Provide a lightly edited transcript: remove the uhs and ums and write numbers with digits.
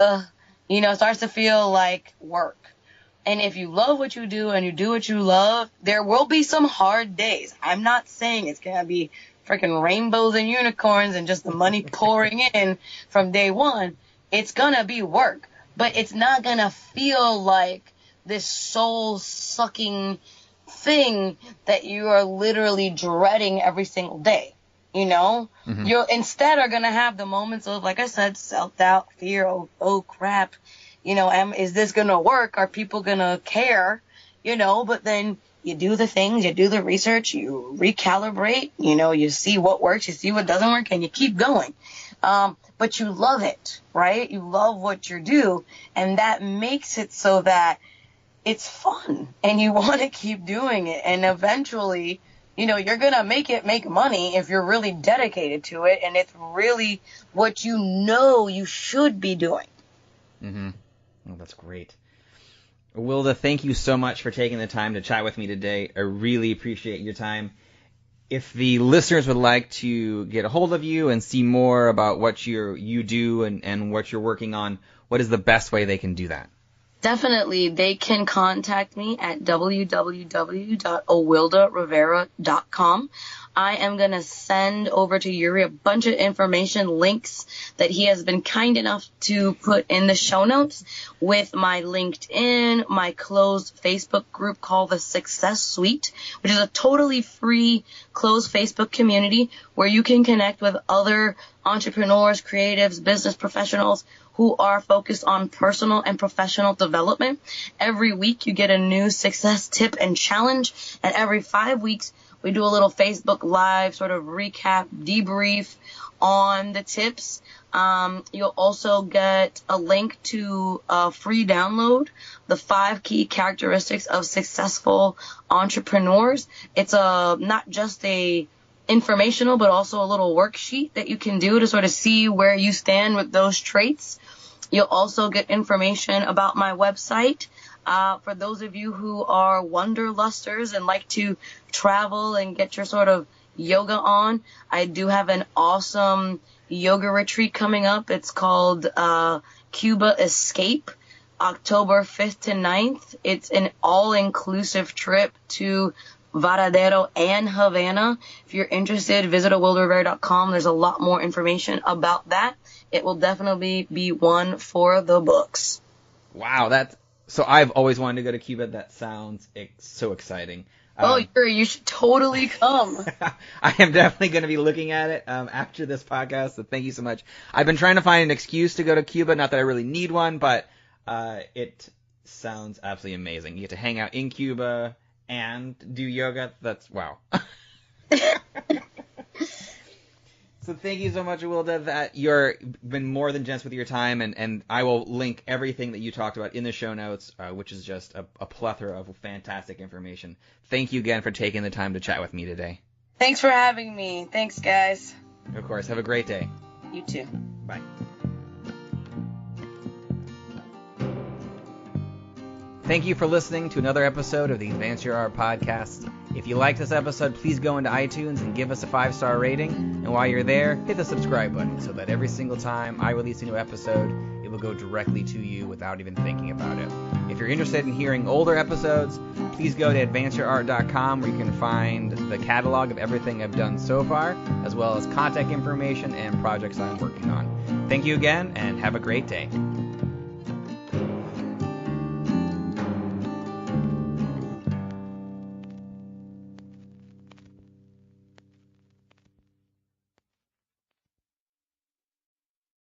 it starts to feel like work. And if you love what you do and you do what you love, there will be some hard days. I'm not saying it's going to be freaking rainbows and unicorns and just the money pouring in from day one. It's going to be work, but it's not going to feel like this soul sucking thing that you are literally dreading every single day. You instead are going to have the moments of, like I said, self-doubt, fear, oh crap, is this going to work? Are people going to care? But then you do the things, you do the research, you recalibrate, you see what works, you see what doesn't work, and you keep going. But you love it, right? You love what you do, and that makes it so that it's fun, and you want to keep doing it, and eventually, you're going to make money if you're really dedicated to it, and it's really what you should be doing. Mm-hmm. Oh, that's great. Awilda, thank you so much for taking the time to chat with me today. I really appreciate your time. If the listeners would like to get a hold of you and see more about what you do and what you're working on, what is the best way they can do that? Definitely. They can contact me at www.awildarivera.com. I am going to send over to Yuri a bunch of information, links that he has been kind enough to put in the show notes with my LinkedIn, my closed Facebook group called the Success Suite, which is a totally free closed Facebook community where you can connect with other entrepreneurs, creatives, business professionals who are focused on personal and professional development. Every week you get a new success tip and challenge, and every 5 weeks we do a little Facebook Live sort of recap, debrief on the tips. You'll also get a link to a free download, the 5 key characteristics of successful entrepreneurs. It's not just a informational, but also a little worksheet that you can do to sort of see where you stand with those traits. You'll also get information about my website. For those of you who are wanderlusters and like to travel and get your sort of yoga on, I do have an awesome yoga retreat coming up. It's called Cuba Escape, October 5th to 9th. It's an all-inclusive trip to Varadero and Havana. If you're interested, visit awildarivera.com. There's a lot more information about that. It will definitely be one for the books. Wow, so I've always wanted to go to Cuba. That sounds so exciting. Yuri, you should totally come. I am definitely going to be looking at it after this podcast, so thank you so much. I've been trying to find an excuse to go to Cuba, not that I really need one, but it sounds absolutely amazing. You get to hang out in Cuba and do yoga. That's wow. So thank you so much, Awilda, that you've been more than generous with your time, and I will link everything that you talked about in the show notes, which is just a plethora of fantastic information. Thank you again for taking the time to chat with me today. Thanks for having me. Thanks, guys. Of course. Have a great day. You too. Bye. Thank you for listening to another episode of the Advance Your Art podcast. If you like this episode, please go into iTunes and give us a 5-star rating. And while you're there, hit the subscribe button so that every single time I release a new episode, it will go directly to you without even thinking about it. If you're interested in hearing older episodes, please go to advanceyourart.com where you can find the catalog of everything I've done so far, as well as contact information and projects I'm working on. Thank you again, and have a great day.